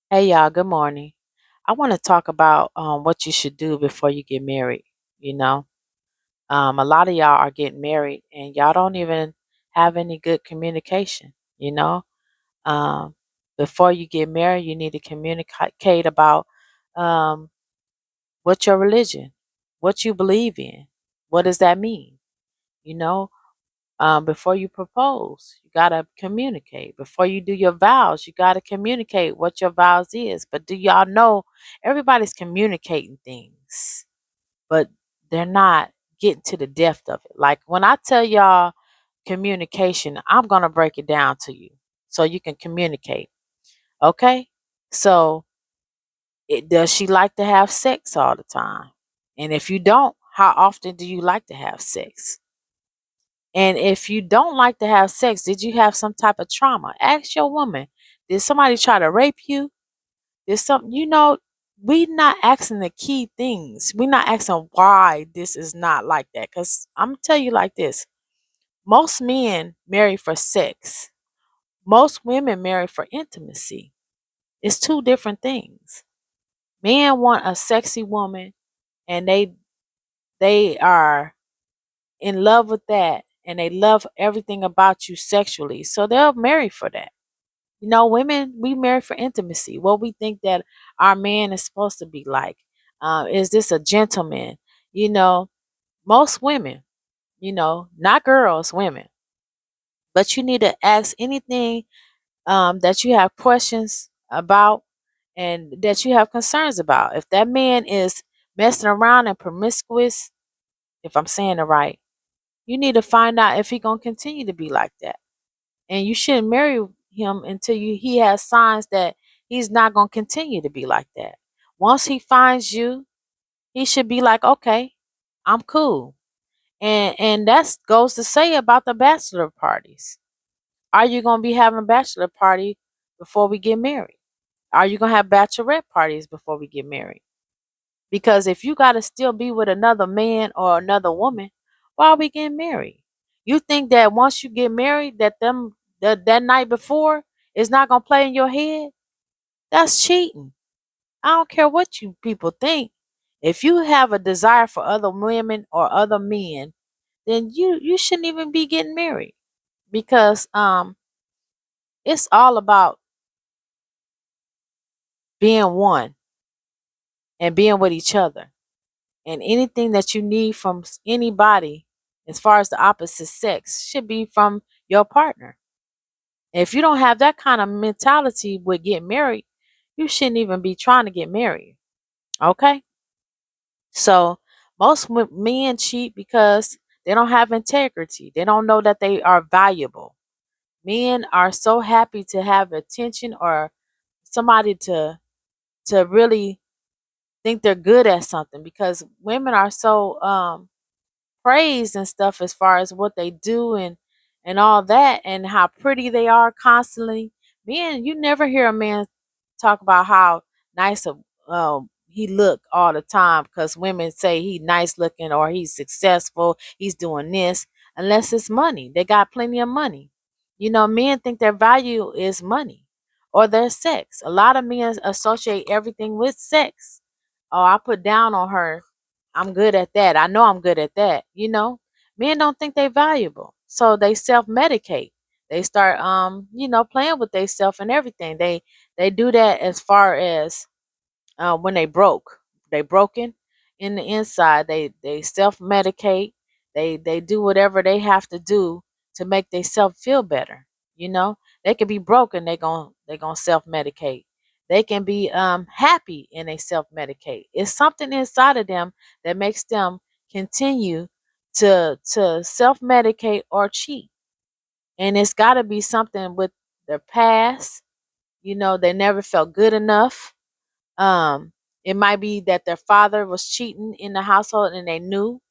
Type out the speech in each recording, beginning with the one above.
Hey y'all, good morning. I want to talk about what you should do before you get married. You know, a lot of y'all are getting married and y'all don't even have any good communication. You know, um, before you get married, you need to communicate about um, what's your religion, what you believe in, what does that mean. You know, before you propose, you gotta communicate. Before you do your vows, you gotta communicate what your vows is. But do y'all know everybody's communicating things, but they're not getting to the depth of it. Like when I tell y'all communication, I'm gonna break it down to you so you can communicate. Okay? So does she like to have sex all the time? And if you don't, how often do you like to have sex? And if you don't like to have sex, did you have some type of trauma? Ask your woman. Did somebody try to rape you? Did something, we not asking the key things. We not asking why this is not like that. Because I'm gonna tell you like this. Most men marry for sex. Most women marry for intimacy. It's two different things. Men want a sexy woman and they are in love with that and they love everything about you sexually. So they'll marry for that. Women, we marry for intimacy. What we think that our man is supposed to be like. Is this a gentleman? You know, most women, not girls, women. But you need to ask anything that you have questions about and that you have concerns about. If that man is messing around and promiscuous, if I'm saying it right, you need to find out if he gonna continue to be like that. And you shouldn't marry him until he has signs that he's not going to continue to be like that. Once he finds you, he should be like, okay, I'm cool. And that goes to say about the bachelor parties. Are you going to be having a bachelor party before we get married? Are you going to have bachelorette parties before we get married? Because if you got to still be with another man or another woman, why are we getting married? You think that once you get married, that that night before is not gonna play in your head? That's cheating. I don't care what you people think. If you have a desire for other women or other men, then you shouldn't even be getting married because it's all about being one and being with each other. And anything that you need from anybody as far as the opposite sex should be from your partner. If you don't have that kind of mentality with getting married, you shouldn't even be trying to get married. Okay? So, most men cheat because they don't have integrity. They don't know that they are valuable. Men are so happy to have attention or somebody to really think they're good at something because women are so praise and stuff as far as what they do and all that and how pretty they are constantly. Men, you never hear a man talk about how nice he look all the time because women say he nice looking or he's successful, he's doing this, unless it's money. They got plenty of money. Men think their value is money or their sex. A lot of men associate everything with sex. Oh, I put down on her. I'm good at that. I know I'm good at that. Men don't think they valuable. So they self-medicate. They start playing with themselves and everything. They do that as far as when they broke. They broken in the inside. They self-medicate. They do whatever they have to do to make themselves feel better. They can be broken. They gonna self-medicate. They can be happy and they self-medicate. It's something inside of them that makes them continue to self-medicate or cheat. And it's got to be something with their past. They never felt good enough. It might be that their father was cheating in the household and they knew.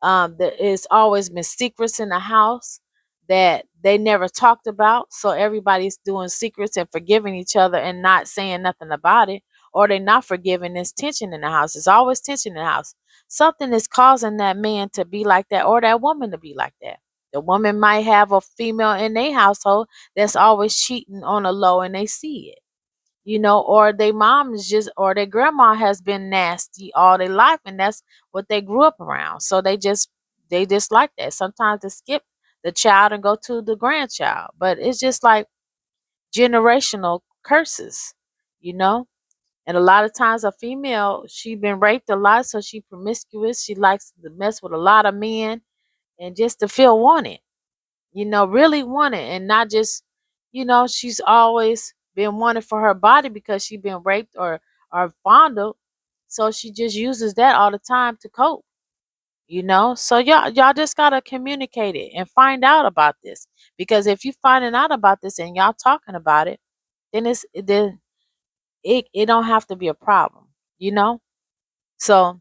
It's always been secrets in the house that they never talked about. So everybody's doing secrets and forgiving each other and not saying nothing about it. Or they're not forgiving. There's tension in the house. There's always tension in the house. Something is causing that man to be like that or that woman to be like that. The woman might have a female in their household that's always cheating on a low and they see it. or their mom is just, or their grandma has been nasty all their life, and that's what they grew up around. So they just like that. Sometimes they skip the child and go to the grandchild, but it's just like generational curses, you know. And a lot of times a female, she been raped a lot, so she promiscuous. She likes to mess with a lot of men and just to feel wanted, really wanted, and not just, she's always been wanted for her body because she been raped or fondled. So she just uses that all the time to cope. So y'all just gotta communicate it and find out about this. Because if you finding out about this and y'all talking about it, then it don't have to be a problem, you know? So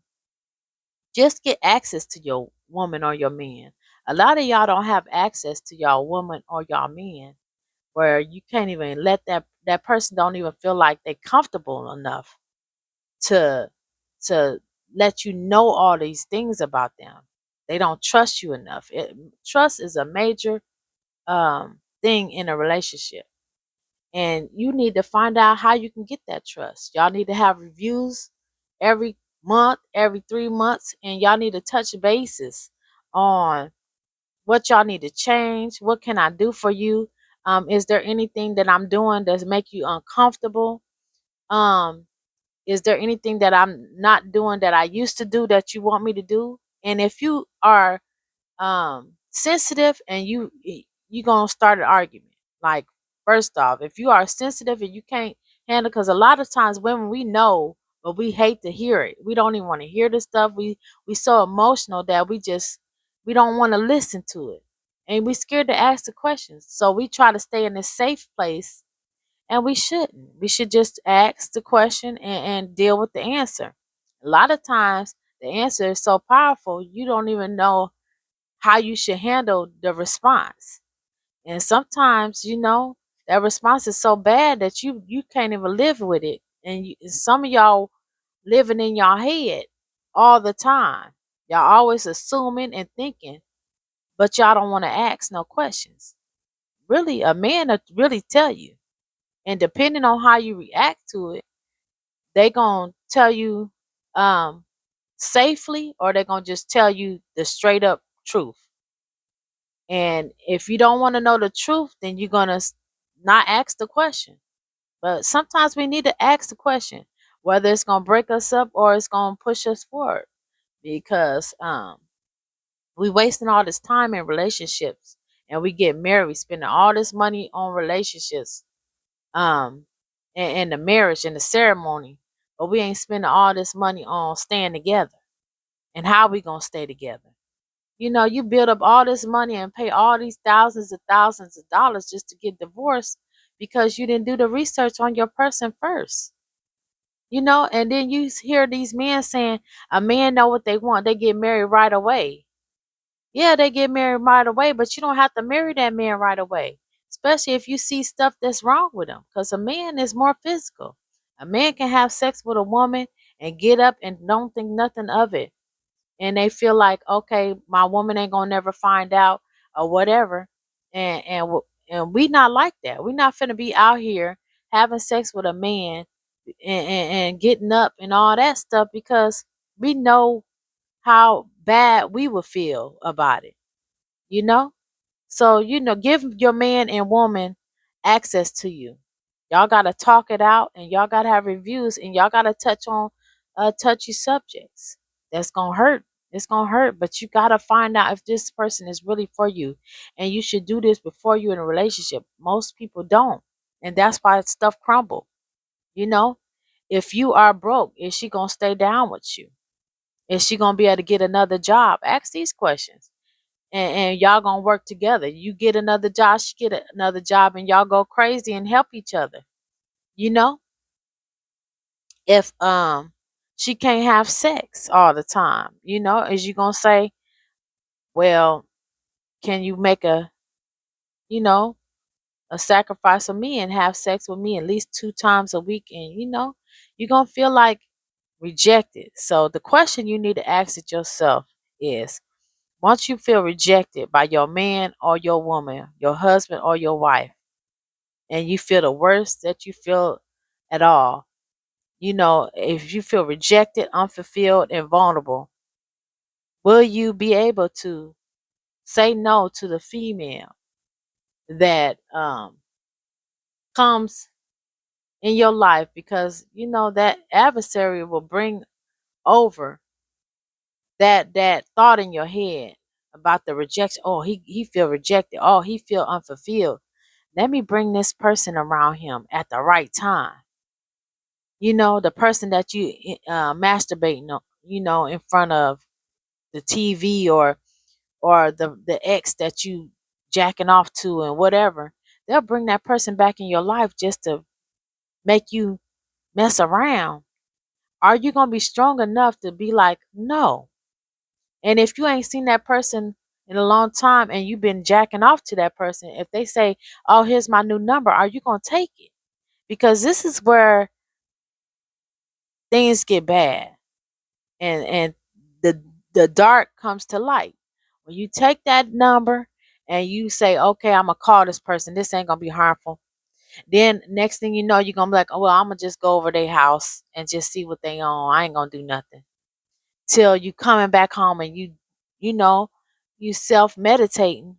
just get access to your woman or your man. A lot of y'all don't have access to y'all woman or y'all man, where you can't even let that person don't even feel like they're comfortable enough to to let you know all these things about them. They don't trust you enough. Trust is a major thing in a relationship, and you need to find out how you can get that trust. Y'all need to have reviews every month, every 3 months, and y'all need to touch bases on what y'all need to change. What can I do for you? Is there anything that I'm doing that's make you uncomfortable? Um, is there anything that I'm not doing that I used to do that you want me to do? And if you are sensitive and you gonna start an argument. Like, first off, if you are sensitive and you can't handle, because a lot of times women, we know, but we hate to hear it. We don't even want to hear the stuff. We so emotional that we don't want to listen to it, and we scared to ask the questions, so we try to stay in a safe place. And we shouldn't. We should just ask the question and deal with the answer. A lot of times the answer is so powerful you don't even know how you should handle the response. And sometimes, that response is so bad that you can't even live with it. And some of y'all living in y'all head all the time. Y'all always assuming and thinking, but y'all don't want to ask no questions. Really, a man will really tell you. And depending on how you react to it, they gonna tell you um safely, or they gonna just tell you the straight up truth. And if you don't want to know the truth, then you're going to not ask the question. But sometimes we need to ask the question, whether it's going to break us up or it's going to push us forward. Because we wasting all this time in relationships, and we get married, spending all this money on relationships, um, and the marriage and the ceremony, but we ain't spending all this money on staying together and how we going to stay together. You build up all this money and pay all these thousands of dollars just to get divorced because you didn't do the research on your person first. And then you hear these men saying a man know what they want. They get married right away. Yeah, they get married right away, but you don't have to marry that man right away, especially if you see stuff that's wrong with him, because a man is more physical. A man can have sex with a woman and get up and don't think nothing of it, and they feel like, okay, my woman ain't gonna never find out or whatever. And we not like that. We not finna be out here having sex with a man and getting up and all that stuff, because we know how bad we would feel about it, you know so, give your man and woman access to you. Y'all gotta talk it out, and y'all gotta have reviews, and y'all gotta touch on touchy subjects. That's gonna hurt. It's gonna hurt, but you gotta find out if this person is really for you. And you should do this before you're in a relationship. Most people don't. And that's why stuff crumble. You know? If you are broke, is she gonna stay down with you? Is she gonna be able to get another job? Ask these questions, and y'all gonna work together. You get another job, she get another job, and y'all go crazy and help each other. You know, if she can't have sex all the time, is you gonna say, well, can you make you know, a sacrifice of me and have sex with me at least 2 times a week? And you're gonna feel like rejected. So the question you need to ask it yourself is, once you feel rejected by your man or your woman, your husband or your wife, and you feel the worst that you feel at all. If you feel rejected, unfulfilled, and vulnerable, will you be able to say no to the female that comes in your life? Because that adversary will bring over that thought in your head about the rejection. Oh, he feel rejected. Oh, he feel unfulfilled. Let me bring this person around him at the right time. The person that you masturbating on, in front of the TV, or the ex that you jacking off to and whatever. They'll bring that person back in your life just to make you mess around. Are you going to be strong enough to be like, no? And if you ain't seen that person in a long time and you've been jacking off to that person, if they say, oh, here's my new number, are you going to take it? Because this is where things get bad, and the dark comes to light. When you take that number and you say, okay, I'm going to call this person, this ain't going to be harmful. Then next thing you know, you're going to be like, oh, well, I'm going to just go over their house and just see what they own. I ain't going to do nothing. Till you coming back home and you know, you self-meditating,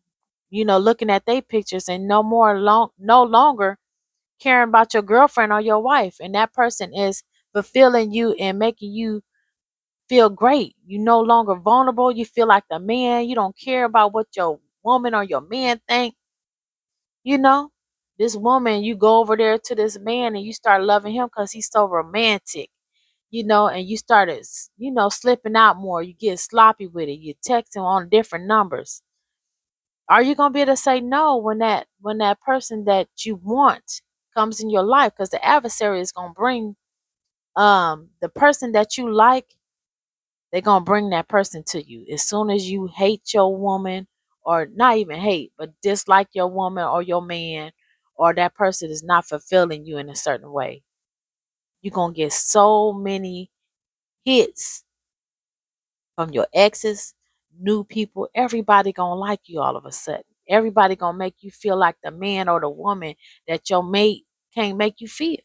looking at their pictures and no longer caring about your girlfriend or your wife. And that person is fulfilling you and making you feel great. You no longer vulnerable. You feel like the man. You don't care about what your woman or your man think. You know, this woman, you go over there to this man and you start loving him because he's so romantic. And you started, slipping out more. You get sloppy with it. You text him on different numbers. Are you gonna be able to say no when that person that you want comes in your life? Because the adversary is gonna bring the person that you like. They're gonna bring that person to you as soon as you hate your woman, or not even hate, but dislike your woman or your man, or that person is not fulfilling you in a certain way. You're gonna get so many hits from your exes, new people. Everybody gonna like you all of a sudden. Everybody gonna make you feel like the man or the woman that your mate can't make you feel.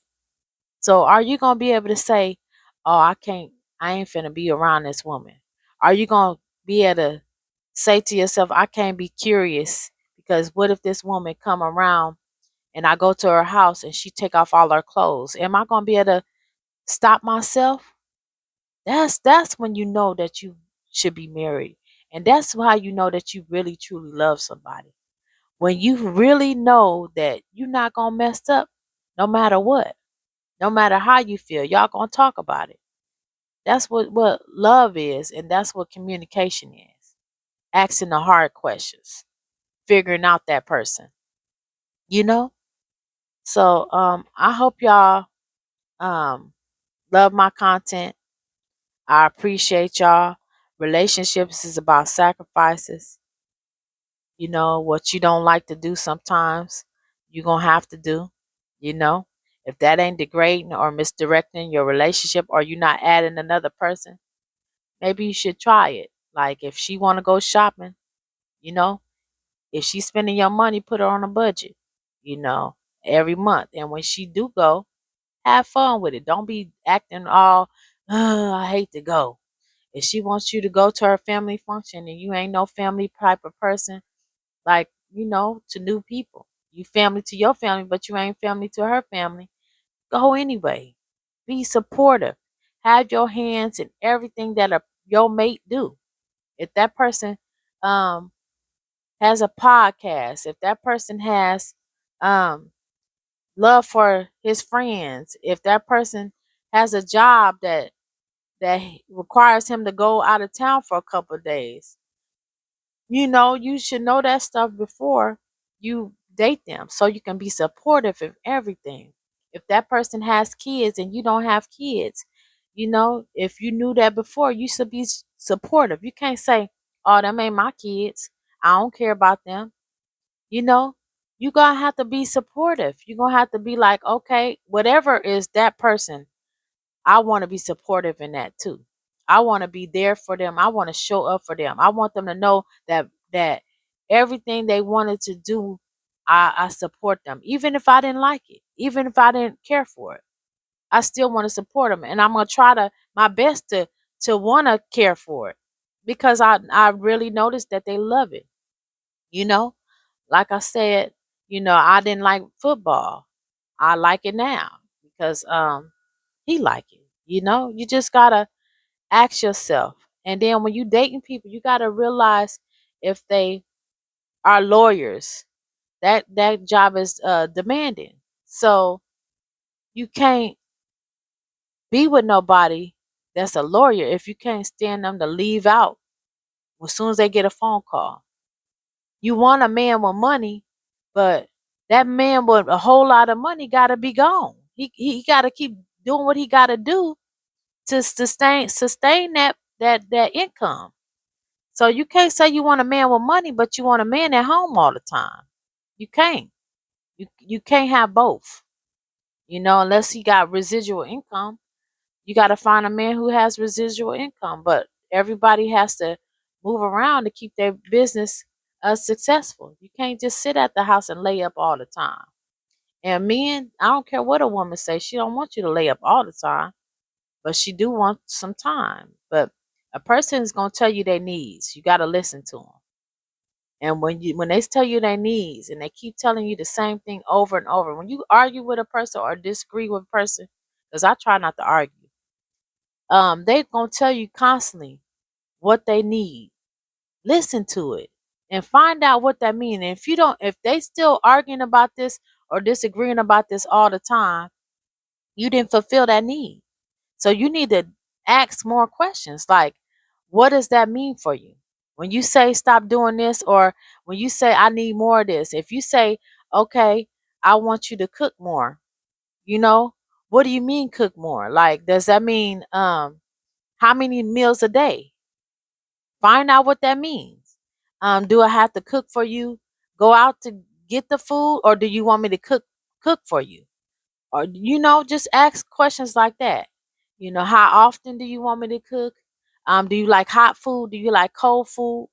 So are you gonna be able to say, oh, I ain't finna be around this woman? Are you gonna be able to say to yourself, I can't be curious, because what if this woman come around and I go to her house and she take off all her clothes? Am I gonna be able to stop myself? That's when you know that you should be married. And that's how you know that you really truly love somebody. When you really know that you're not gonna mess up no matter what. No matter how you feel, y'all gonna talk about it. That's what love is, and that's what communication is. Asking the hard questions, figuring out that person. You know? So I hope y'all um love my content. I appreciate y'all. Relationships is about sacrifices. What you don't like to do sometimes, you're going to have to do. You know, if that ain't degrading or misdirecting your relationship, or you're not adding another person, maybe you should try it. Like if she want to go shopping, you know, if she's spending your money, put her on a budget, you know, every month. And when she do go, have fun with it. Don't be acting all, I hate to go. If she wants you to go to her family function and you ain't no family type of person, like, to new people. You family to your family, but you ain't family to her family. Go anyway. Be supportive. Have your hands in everything that your mate do. If that person um has a podcast, if that person has um love for his friends, if that person has a job that requires him to go out of town for a couple of days, you should know that stuff before you date them, so you can be supportive of everything. If that person has kids and you don't have kids, if you knew that before, you should be supportive. You can't say, oh, them ain't my kids, I don't care about them. you know you're gonna have to be supportive. You're gonna have to be like, okay, whatever is that person, I want to be supportive in that too. I want to be there for them. I want to show up for them. I want them to know that everything they wanted to do, I support them, even if I didn't like it, even if I didn't care for it. I still want to support them, and I'm gonna try to my best to want to care for it because I really noticed that they love it. You know, like I said, I didn't like football. I like it now because he like it. You just gotta ask yourself, and then when you dating people, you gotta realize if they are lawyers. That job is demanding, so you can't be with nobody that's a lawyer if you can't stand them to leave out as soon as they get a phone call. You want a man with money, but that man with a whole lot of money got to be gone. He got to keep doing what he got to do to sustain that income. So you can't say you want a man with money, but you want a man at home all the time. You can't. You can't have both. Unless he got residual income. You got to find a man who has residual income, but everybody has to move around to keep their business successful. You can't just sit at the house and lay up all the time. And men, I don't care what a woman says, she don't want you to lay up all the time, but she do want some time. But a person is gonna tell you their needs. You got to listen to them. And when they tell you their needs and they keep telling you the same thing over and over, when you argue with a person or disagree with a person, because I try not to argue, they gonna tell you constantly what they need. Listen to it and find out what that means. And if they still arguing about this or disagreeing about this all the time, you didn't fulfill that need. So you need to ask more questions like, what does that mean for you? When you say stop doing this, or when you say I need more of this, if you say, okay, I want you to cook more, you know, what do you mean cook more? Like, does that mean how many meals a day? Find out what that means. Do I have to cook for you? Go out to get the food, or do you want me to cook for you? Or just ask questions like that. How often do you want me to cook? Do you like hot food? Do you like cold food?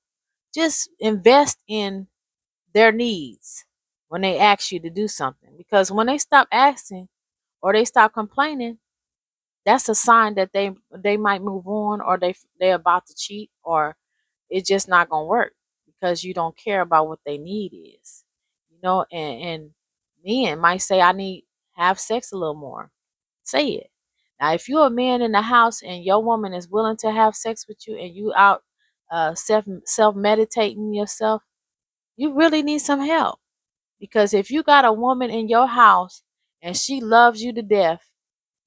Just invest in their needs when they ask you to do something. Because when they stop asking or they stop complaining, that's a sign that they might move on, or they're about to cheat, or it's just not gonna work because you don't care about what they need is. And men might say, I need have sex a little more. Say it. Now if you're a man in the house and your woman is willing to have sex with you and you out self meditating yourself, you really need some help. Because if you got a woman in your house and she loves you to death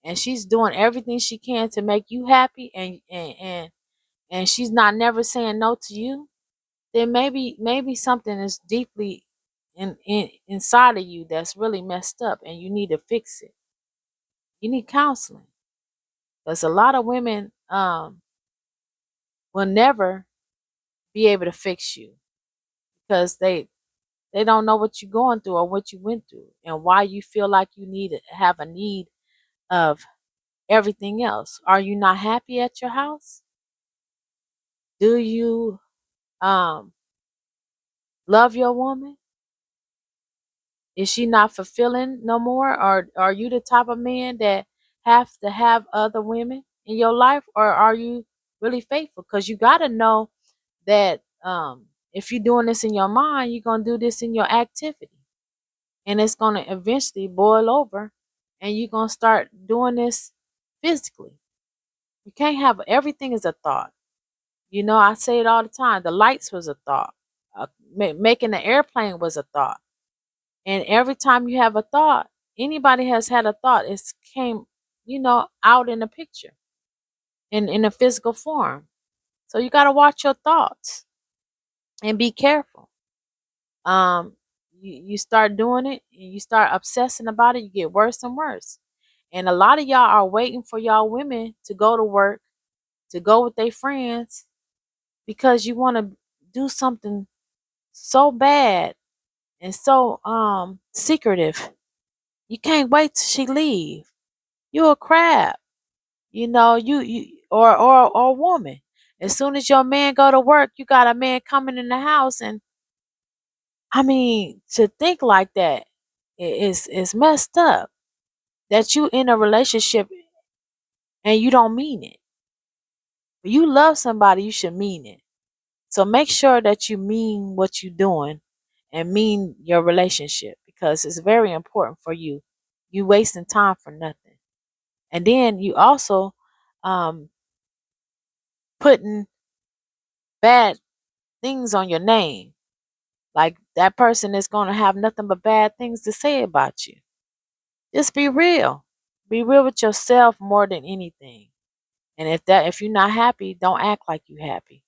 and she's doing everything she can to make you happy, and she's not never saying no to you, then maybe something is deeply inside of you that's really messed up and you need to fix it. You need counseling. Because a lot of women will never be able to fix you because they don't know what you're going through or what you went through and why you feel like you have a need of everything else. Are you not happy at your house? Do you um love your woman? Is she not fulfilling no more? Or are you the type of man that have to have other women in your life? Or are you really faithful? Because you got to know that if you're doing this in your mind, you're going to do this in your activity. And it's going to eventually boil over and you're going to start doing this physically. You can't have everything is a thought. I say it all the time. The lights was a thought. Making the airplane was a thought. And every time you have a thought, anybody has had a thought, it's came, out in a picture, in a physical form. So you got to watch your thoughts and be careful. You start doing it and you start obsessing about it, you get worse and worse. And a lot of y'all are waiting for y'all women to go to work, to go with their friends, because you want to do something so bad and so secretive. You can't wait till she leave. You a crab. You or woman. As soon as your man go to work, you got a man coming in the house, and I mean, to think like that is messed up. that you in a relationship and you don't mean it. If you love somebody, you should mean it. So make sure that you mean what you're doing and mean your relationship because it's very important for you. You wasting time for nothing. And then you also um, putting bad things on your name. Like that person is going to have nothing but bad things to say about you. Just be real. Be real with yourself more than anything. And if you're not happy, don't act like you happy.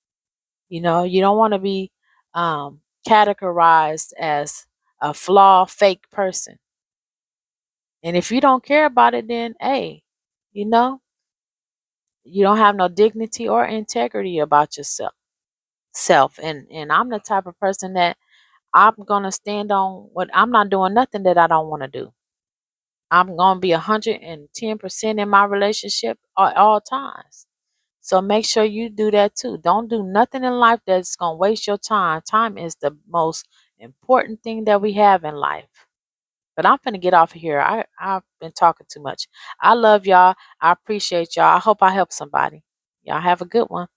You don't want to be categorized as a flawed, fake person. And if you don't care about it, then hey, you know, you don't have no dignity or integrity about yourself. And I'm the type of person that I'm gonna stand on what I'm not doing nothing that I don't want to do. I'm gonna be 110% in my relationship at all times. So make sure you do that too. Don't do nothing in life that's going to waste your time. Time is the most important thing that we have in life. But I'm finna get off of here. I've been talking too much. I love y'all. I appreciate y'all. I hope I help somebody. Y'all have a good one.